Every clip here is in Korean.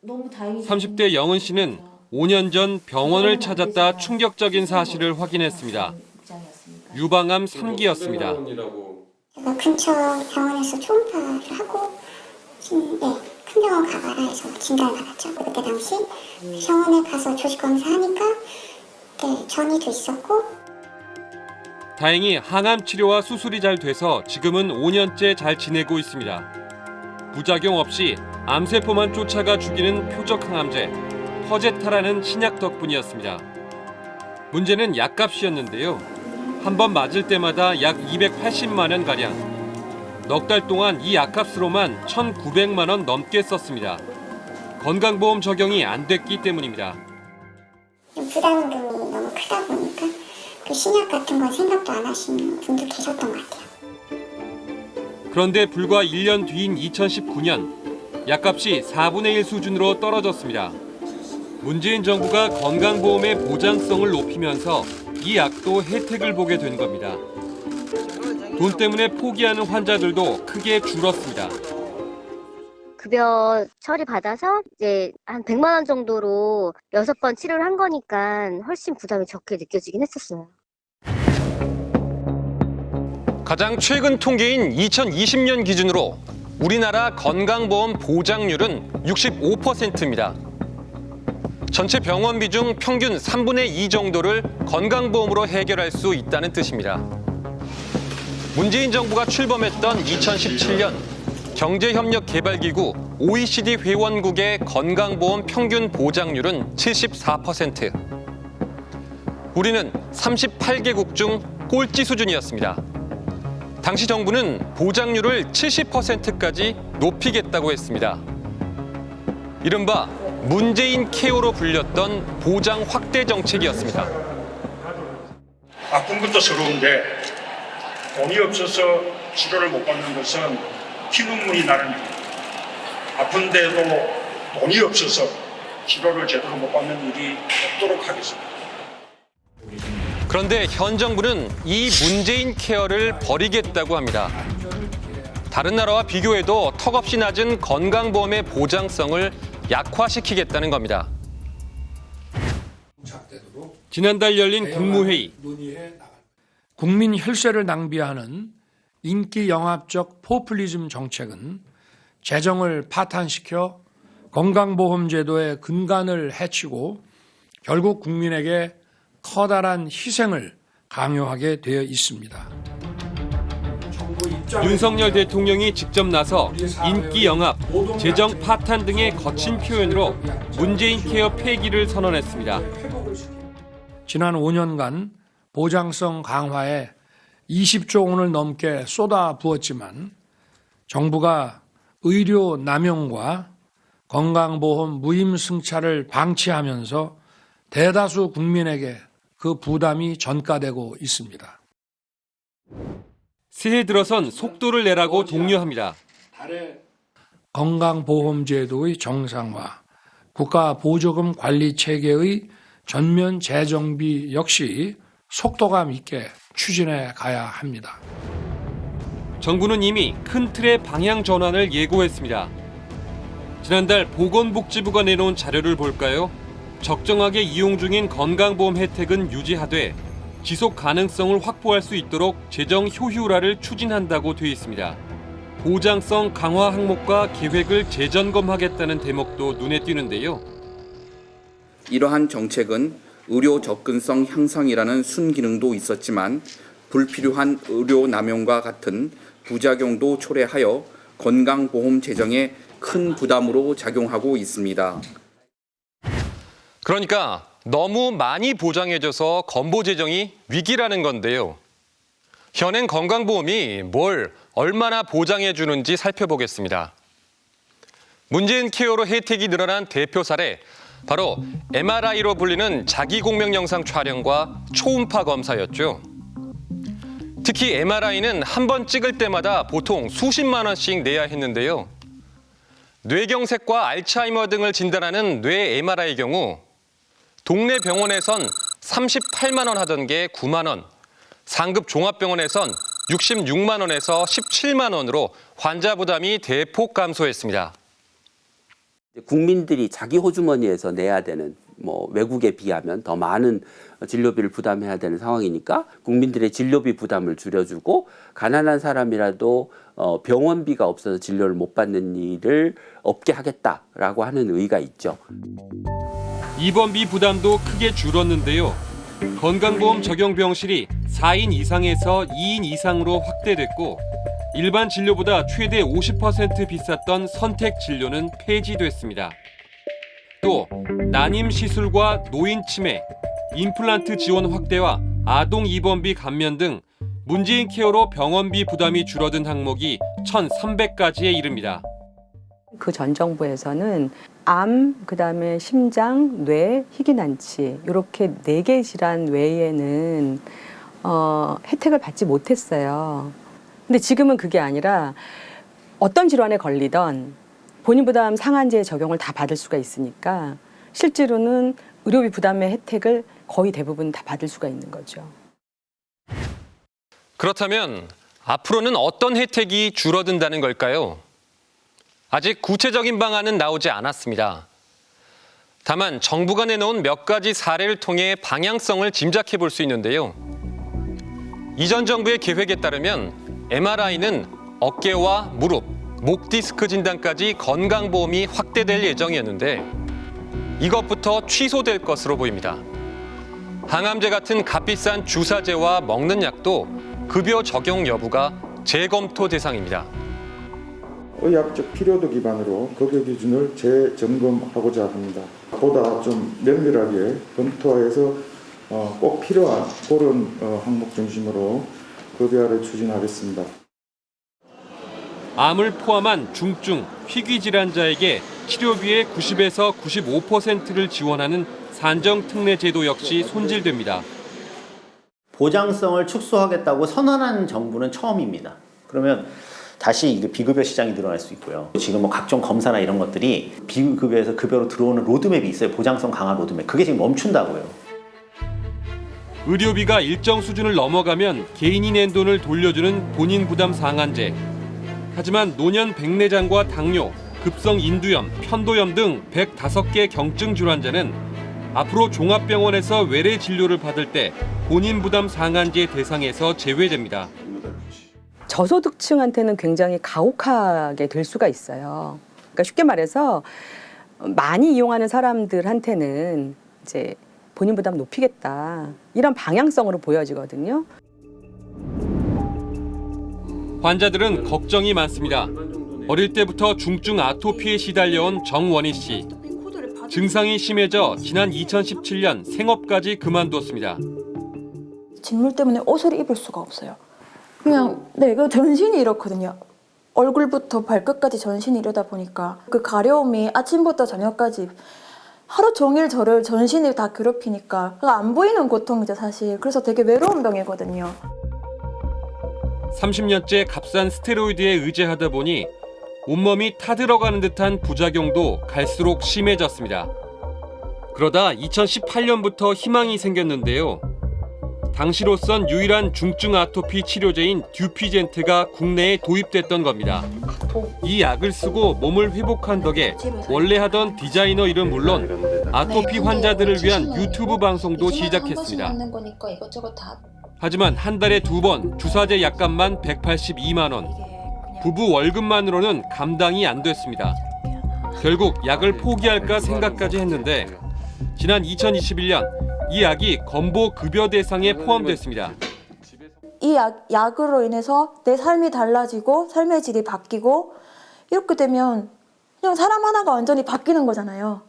너무 다행이죠. 30대 영은 씨는 5년 전 병원을 찾았다 충격적인 사실을 확인했습니다. 유방암 3기였습니다. 제가 근처 병원에서 초음파를 하고 큰 병원 가봐라 해서 진단을 받았죠. 그때 당시 병원에 가서 조직 검사하니까 전이 돼 있었고, 다행히 항암 치료와 수술이 잘 돼서 지금은 5년째 잘 지내고 있습니다. 부작용 없이 암세포만 쫓아가 죽이는 표적 항암제 퍼제타라는 신약 덕분이었습니다. 문제는 약값이었는데요. 한 번 맞을 때마다 약 280만 원 가량. 넉 달 동안 이 약값으로만 1,900만 원 넘게 썼습니다. 건강보험 적용이 안 됐기 때문입니다. 부담금이 너무 크다 보니까 그 신약 같은 건 생각도 안 하시는 분도 계셨던 것 같아요. 그런데 불과 1년 뒤인 2019년 약값이 4분의 1 수준으로 떨어졌습니다. 문재인 정부가 건강보험의 보장성을 높이면서 이 약도 혜택을 보게 된 겁니다. 돈 때문에 포기하는 환자들도 크게 줄었습니다. 급여 처리 받아서 이제 한 100만 원 정도로 6번 치료를 한 거니까 훨씬 부담이 적게 느껴지긴 했었어요. 가장 최근 통계인 2020년 기준으로 우리나라 건강보험 보장률은 65%입니다. 전체 병원비 중 평균 3분의 2 정도를 건강보험으로 해결할 수 있다는 뜻입니다. 문재인 정부가 출범했던 2017년 경제협력개발기구 OECD 회원국의 건강보험 평균 보장률은 74%. 우리는 38개국 중 꼴찌 수준이었습니다. 당시 정부는 보장률을 70%까지 높이겠다고 했습니다. 이른바 문재인 케어로 불렸던 보장 확대 정책이었습니다. 아픈 것도 서러운데 돈이 없어서 치료를 못 받는 것은 피눈물이 나는 일입니다. 아픈데도 돈이 없어서 치료를 제대로 못 받는 일이 없도록 하겠습니다. 그런데 현 정부는 이 문재인 케어를 버리겠다고 합니다. 다른 나라와 비교해도 턱없이 낮은 건강보험의 보장성을 약화시키겠다는 겁니다. 지난달 열린 국무회의. 국민 혈세를 낭비하는 인기 영합적 포퓰리즘 정책은 재정을 파탄시켜 건강보험제도의 근간을 해치고 결국 국민에게 커다란 희생을 강요하게 되어 있습니다. 윤석열 대통령이 직접 나서 인기 영합, 재정 파탄 등의 거친 표현으로 문재인 케어 폐기를 선언했습니다. 지난 5년간 보장성 강화에 20조 원을 넘게 쏟아 부었지만 정부가 의료 남용과 건강보험 무임승차를 방치하면서 대다수 국민에게 그 부담이 전가되고 있습니다. 새해 들어선 속도를 내라고 독려합니다. 건강보험제도의 정상화, 국가보조금 관리체계의 전면 재정비 역시 속도감 있게 추진해 가야 합니다. 정부는 이미 큰 틀의 방향 전환을 예고했습니다. 지난달 보건복지부가 내놓은 자료를 볼까요? 적정하게 이용 중인 건강보험 혜택은 유지하되 지속 가능성을 확보할 수 있도록 재정 효율화를 추진한다고 돼 있습니다. 보장성 강화 항목과 계획을 재점검하겠다는 대목도 눈에 띄는데요. 이러한 정책은 의료 접근성 향상이라는 순기능도 있었지만 불필요한 의료 남용과 같은 부작용도 초래하여 건강보험 재정에 큰 부담으로 작용하고 있습니다. 그러니까 너무 많이 보장해줘서 건보 재정이 위기라는 건데요. 현행 건강보험이 뭘 얼마나 보장해주는지 살펴보겠습니다. 문재인 케어로 혜택이 늘어난 대표 사례, 바로 MRI로 불리는 자기공명 영상 촬영과 초음파 검사였죠. 특히 MRI는 한 번 찍을 때마다 보통 수십만 원씩 내야 했는데요. 뇌경색과 알츠하이머 등을 진단하는 뇌 MRI의 경우 동네 병원에선 38만 원 하던 게 9만 원, 상급 종합병원에선 66만 원에서 17만 원으로 환자 부담이 대폭 감소했습니다. 국민들이 자기 호주머니에서 내야 되는 외국에 비하면 더 많은 진료비를 부담해야 되는 상황이니까 국민들의 진료비 부담을 줄여주고 가난한 사람이라도 병원비가 없어서 진료를 못 받는 일을 없게 하겠다라고 하는 의의가 있죠. 입원비 부담도 크게 줄었는데요. 건강보험 적용 병실이 4인 이상에서 2인 이상으로 확대됐고 일반 진료보다 최대 50% 비쌌던 선택 진료는 폐지됐습니다. 또 난임 시술과 노인 치매, 임플란트 지원 확대와 아동 입원비 감면 등 문재인 케어로 병원비 부담이 줄어든 항목이 1,300가지에 이릅니다. 그 전 정부에서는 암, 그다음에 심장, 뇌, 희귀난치 이렇게 4개 질환 외에는 혜택을 받지 못했어요. 근데 지금은 그게 아니라 어떤 질환에 걸리던 본인 부담 상한제 적용을 다 받을 수가 있으니까 실제로는 의료비 부담의 혜택을 거의 대부분 다 받을 수가 있는 거죠. 그렇다면 앞으로는 어떤 혜택이 줄어든다는 걸까요? 아직 구체적인 방안은 나오지 않았습니다. 다만 정부가 내놓은 몇 가지 사례를 통해 방향성을 짐작해 볼 수 있는데요. 이전 정부의 계획에 따르면 MRI는 어깨와 무릎, 목 디스크 진단까지 건강보험이 확대될 예정이었는데 이것부터 취소될 것으로 보입니다. 항암제 같은 값비싼 주사제와 먹는 약도 급여 적용 여부가 재검토 대상입니다. 의학적 필요도 기반으로 급여 기준을 재점검하고자 합니다. 보다 좀 면밀하게 검토해서 꼭 필요한 그런 항목 중심으로 급여를 추진하겠습니다. 암을 포함한 중증, 희귀 질환자에게 치료비의 90에서 95%를 지원하는 산정특례 제도 역시 손질됩니다. 보장성을 축소하겠다고 선언한 정부는 처음입니다. 그러면 다시 이게 비급여 시장이 늘어날 수 있고요. 지금 뭐 각종 검사나 이런 것들이 비급여에서 급여로 들어오는 로드맵이 있어요. 보장성 강화 로드맵. 그게 지금 멈춘다고요. 의료비가 일정 수준을 넘어가면 개인이 낸 돈을 돌려주는 본인 부담 상한제. 하지만 노년 백내장과 당뇨, 급성 인두염, 편도염 등 105개 경증 질환자는 앞으로 종합병원에서 외래 진료를 받을 때 본인 부담 상한제 대상에서 제외됩니다. 저소득층한테는 굉장히 가혹하게 될 수가 있어요. 그러니까 쉽게 말해서 많이 이용하는 사람들한테는 이제 본인 부담 높이겠다 이런 방향성으로 보여지거든요. 환자들은 걱정이 많습니다. 어릴 때부터 중증 아토피에 시달려온 정원희 씨. 증상이 심해져 지난 2017년 생업까지 그만뒀습니다. 직물 때문에 옷을 입을 수가 없어요. 그냥 그 전신이 이렇거든요. 얼굴부터 발끝까지 전신이 이러다 보니까 그 가려움이 아침부터 저녁까지 하루 종일 저를 전신이 다 괴롭히니까 안 보이는 고통이죠 사실. 그래서 되게 외로운 병이거든요. 30년째 값싼 스테로이드에 의지하다 보니 온몸이 타들어가는 듯한 부작용도 갈수록 심해졌습니다. 그러다 2018년부터 희망이 생겼는데요. 당시로선 유일한 중증 아토피 치료제인 듀피젠트가 국내에 도입됐던 겁니다. 이 약을 쓰고 몸을 회복한 덕에 원래 하던 디자이너 일은 물론 아토피 환자들을 위한 유튜브 방송도 시작했습니다. 하지만 한 달에 2번 주사제 약값만 182만 원. 부부 월급만으로는 감당이 안 됐습니다. 결국 약을 포기할까 생각까지 했는데 지난 2021년 이 약이 건보 급여 대상에 포함됐습니다. 이 약으로 인해서 내 삶이 달라지고 삶의 질이 바뀌고 이렇게 되면 그냥 사람 하나가 완전히 바뀌는 거잖아요.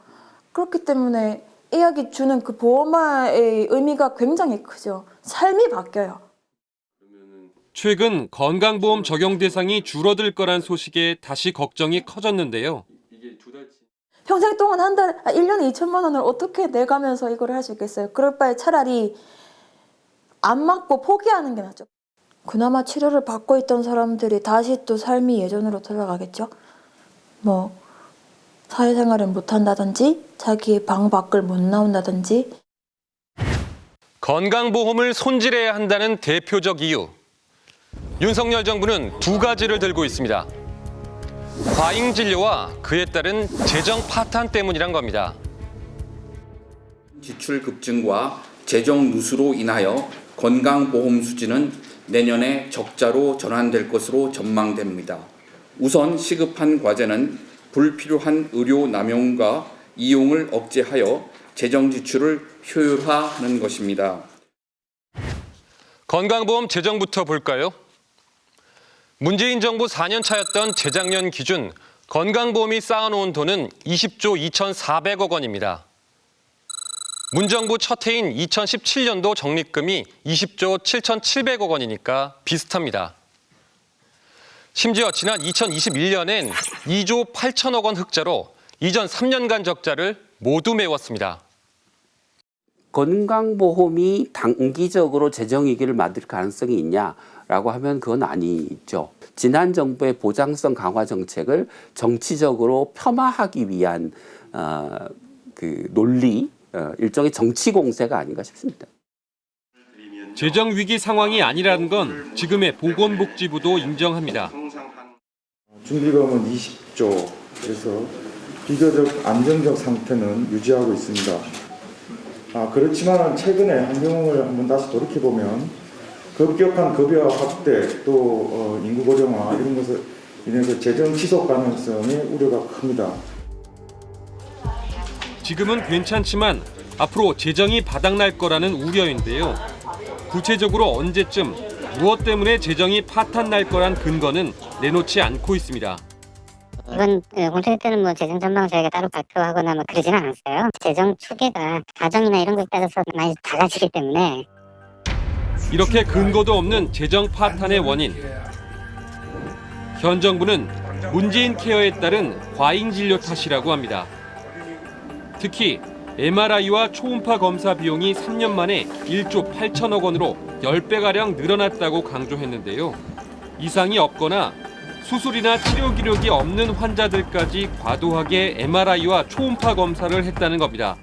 그렇기 때문에 이 약이 주는 그 보험의 의미가 굉장히 크죠. 삶이 바뀌어요. 최근 건강보험 적용 대상이 줄어들 거란 소식에 다시 걱정이 커졌는데요. 평생 동안 1년에 2천만 원을 어떻게 내가면서 이걸 할 수 있겠어요? 그럴 바에 차라리 안 맞고 포기하는 게 낫죠. 그나마 치료를 받고 있던 사람들이 다시 또 삶이 예전으로 돌아가겠죠. 뭐 사회생활을 못한다든지 자기의 방 밖을 못 나온다든지. 건강보험을 손질해야 한다는 대표적 이유. 윤석열 정부는 2가지를 들고 있습니다. 과잉 진료와 그에 따른 재정 파탄 때문이란 겁니다. 지출 급증과 재정 누수로 인하여 건강보험 수지는 내년에 적자로 전환될 것으로 전망됩니다. 우선 시급한 과제는 불필요한 의료 남용과 이용을 억제하여 재정 지출을 효율화하는 것입니다. 건강보험 재정부터 볼까요? 문재인 정부 4년 차였던 재작년 기준 건강보험이 쌓아놓은 돈은 20조 2,400억 원입니다. 문정부 첫 해인 2017년도 적립금이 20조 7,700억 원이니까 비슷합니다. 심지어 지난 2021년엔 2조 8천억 원 흑자로 이전 3년간 적자를 모두 메웠습니다. 건강보험이 단기적으로 재정위기를 만들 가능성이 있냐라고 하면 그건 아니죠. 지난 정부의 보장성 강화 정책을 정치적으로 폄하하기 위한 그 논리, 일종의 정치 공세가 아닌가 싶습니다. 재정 위기 상황이 아니라는 건 지금의 보건복지부도 인정합니다. 준비금은 20조, 그래서 비교적 안정적 상태는 유지하고 있습니다. 그렇지만 최근에 환경을 한번 다시 돌이켜보면 급격한 급여와 확대, 또 인구 고령화 이런 것을 인해서 재정 지속 가능성에 우려가 큽니다. 지금은 괜찮지만 앞으로 재정이 바닥날 거라는 우려인데요. 구체적으로 언제쯤, 무엇 때문에 재정이 파탄날 거란 근거는 내놓지 않고 있습니다. 이번 공청회 때는 뭐 재정 전망 저희가 따로 발표하거나 뭐 그러지는 않았어요. 재정 추계가 가정이나 이런 것에 따라서 많이 달라지기 때문에. 이렇게 근거도 없는 재정 파탄의 원인. 현 정부는 문재인 케어에 따른 과잉 진료 탓이라고 합니다. 특히 MRI와 초음파 검사 비용이 3년 만에 1조 8천억 원으로 10배가량 늘어났다고 강조했는데요. 이상이 없거나 수술이나 치료 기록이 없는 환자들까지 과도하게 MRI와 초음파 검사를 했다는 겁니다.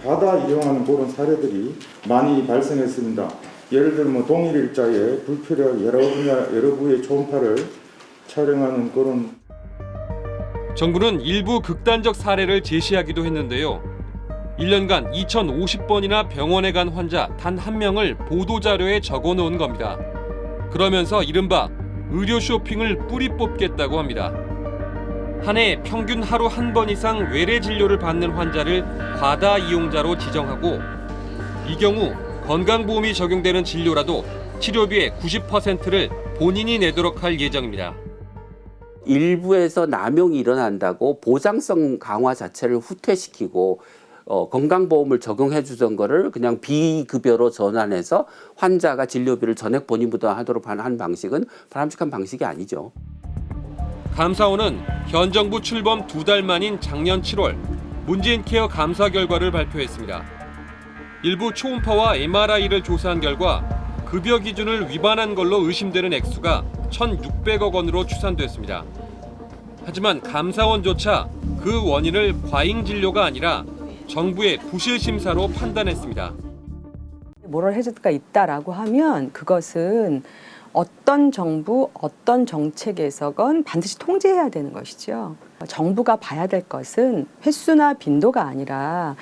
과다 이용하는 그런 사례들이 많이 발생했습니다. 예를 들면 동일 일자에 불필요한 여러 부의 초음파를 촬영하는 그런. 정부는 일부 극단적 사례를 제시하기도 했는데요. 1년간 2,050번이나 병원에 간 환자 단 한 명을 보도자료에 적어놓은 겁니다. 그러면서 이른바 의료 쇼핑을 뿌리 뽑겠다고 합니다. 한 해 평균 하루 한 번 이상 외래 진료를 받는 환자를 과다 이용자로 지정하고 이 경우 건강보험이 적용되는 진료라도 치료비의 90%를 본인이 내도록 할 예정입니다. 일부에서 남용이 일어난다고 보장성 강화 자체를 후퇴시키고 건강보험을 적용해 주던 거를 그냥 비급여로 전환해서 환자가 진료비를 전액 본인 부담하도록 하는 방식은 바람직한 방식이 아니죠. 감사원은 현 정부 출범 2달 만인 작년 7월 문재인 케어 감사 결과를 발표했습니다. 일부 초음파와 MRI를 조사한 결과 급여 기준을 위반한 걸로 의심되는 액수가 1,600억 원으로 추산됐습니다. 하지만 감사원조차 그 원인을 과잉 진료가 아니라 정부의 부실 심사로 판단했습니다. 모럴 해저드가 있다라고 하면 그것은 어떤 정부, 어떤 정책에서건 반드시 통제해야 되는 것이죠. 정부가 봐야 될 것은 횟수나 빈도가 아니라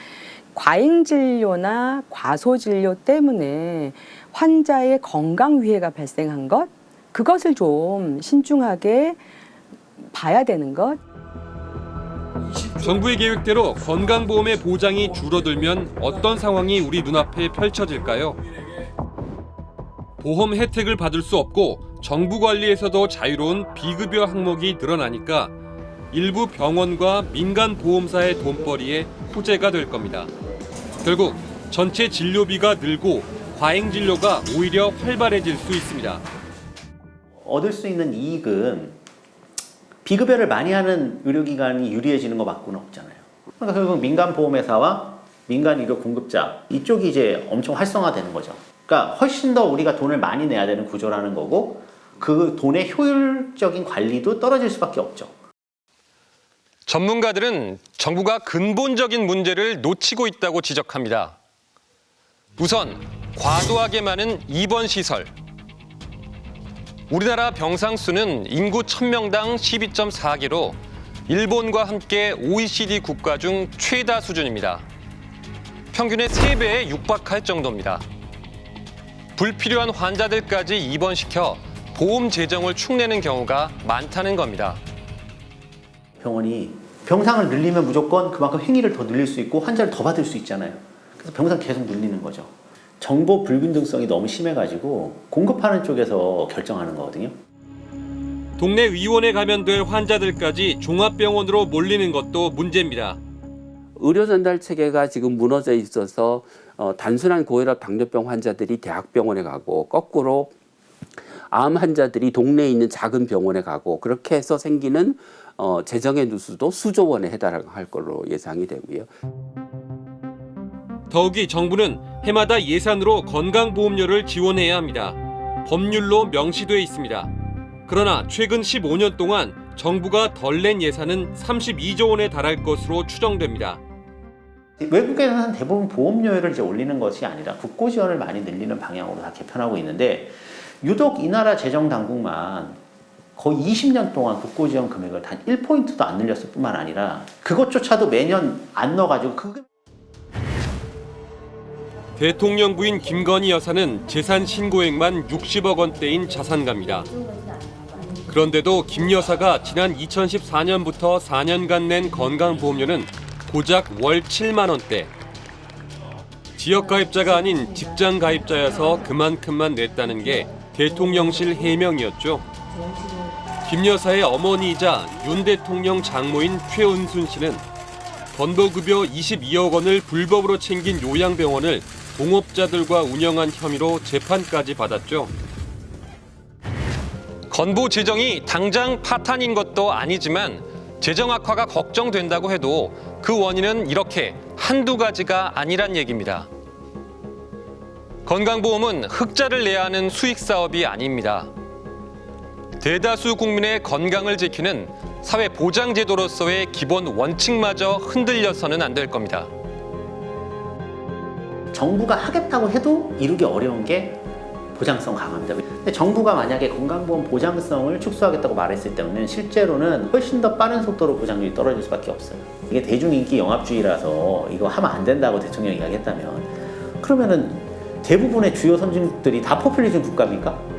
과잉 진료나 과소 진료 때문에 환자의 건강 위해가 발생한 것, 그것을 좀 신중하게 봐야 되는 것. 정부의 계획대로 건강보험의 보장이 줄어들면 어떤 상황이 우리 눈앞에 펼쳐질까요? 보험 혜택을 받을 수 없고 정부 관리에서도 자유로운 비급여 항목이 늘어나니까 일부 병원과 민간 보험사의 돈벌이에 호재가 될 겁니다. 결국 전체 진료비가 늘고 과잉 진료가 오히려 활발해질 수 있습니다. 얻을 수 있는 이익은 비급여를 많이 하는 의료기관이 유리해지는 것밖에 없잖아요. 그러니까 결국 민간 보험회사와 민간 의료 공급자 이쪽이 이제 엄청 활성화되는 거죠. 그러니까 훨씬 더 우리가 돈을 많이 내야 되는 구조라는 거고 그 돈의 효율적인 관리도 떨어질 수밖에 없죠. 전문가들은 정부가 근본적인 문제를 놓치고 있다고 지적합니다. 우선 과도하게 많은 입원 시설. 우리나라 병상 수는 인구 1000명당 12.4개로 일본과 함께 OECD 국가 중 최다 수준입니다. 평균의 3배에 육박할 정도입니다. 불필요한 환자들까지 입원시켜 보험 재정을 축내는 경우가 많다는 겁니다. 병원이 병상을 늘리면 무조건 그만큼 행위를 더 늘릴 수 있고 환자를 더 받을 수 있잖아요. 그래서 병상 계속 늘리는 거죠. 정보 불균등성이 너무 심해가지고 공급하는 쪽에서 결정하는 거거든요. 동네 의원에 가면 될 환자들까지 종합병원으로 몰리는 것도 문제입니다. 의료 전달 체계가 지금 무너져 있어서 단순한 고혈압 당뇨병 환자들이 대학병원에 가고 거꾸로 암 환자들이 동네에 있는 작은 병원에 가고 그렇게 해서 생기는 재정의 누수도 수조 원에 해당할 걸로 예상이 되고요. 더욱이 정부는 해마다 예산으로 건강보험료를 지원해야 합니다. 법률로 명시돼 있습니다. 그러나 최근 15년 동안 정부가 덜 낸 예산은 32조 원에 달할 것으로 추정됩니다. 외국에서는 대부분 보험료를 이제 올리는 것이 아니라 국고 지원을 많이 늘리는 방향으로 다 개편하고 있는데 유독 이 나라 재정 당국만 거의 20년 동안 국고 지원 금액을 단 1포인트도 안 늘렸을 뿐만 아니라 그것조차도 매년 안 넣어가지고 대통령 부인 김건희 여사는 재산 신고액만 60억 원대인 자산가입니다. 그런데도 김 여사가 지난 2014년부터 4년간 낸 건강보험료는 고작 월 7만 원대. 지역가입자가 아닌 직장가입자여서 그만큼만 냈다는 게 대통령실 해명이었죠. 김 여사의 어머니이자 윤 대통령 장모인 최은순 씨는 건보급여 22억 원을 불법으로 챙긴 요양병원을 동업자들과 운영한 혐의로 재판까지 받았죠. 건보 재정이 당장 파탄인 것도 아니지만 재정 악화가 걱정된다고 해도 그 원인은 이렇게 한두 가지가 아니란 얘기입니다. 건강보험은 흑자를 내야 하는 수익 사업이 아닙니다. 대다수 국민의 건강을 지키는 사회보장제도로서의 기본 원칙마저 흔들려서는 안 될 겁니다. 정부가 하겠다고 해도 이루기 어려운 게 보장성 강화입니다. 근데 정부가 만약에 건강보험 보장성을 축소하겠다고 말했을 때는 실제로는 훨씬 더 빠른 속도로 보장률이 떨어질 수밖에 없어요. 이게 대중인기 영합주의라서 이거 하면 안 된다고 대통령이 이야기했다면 그러면은 대부분의 주요 선진국들이 다 포퓰리즘 국가입니까?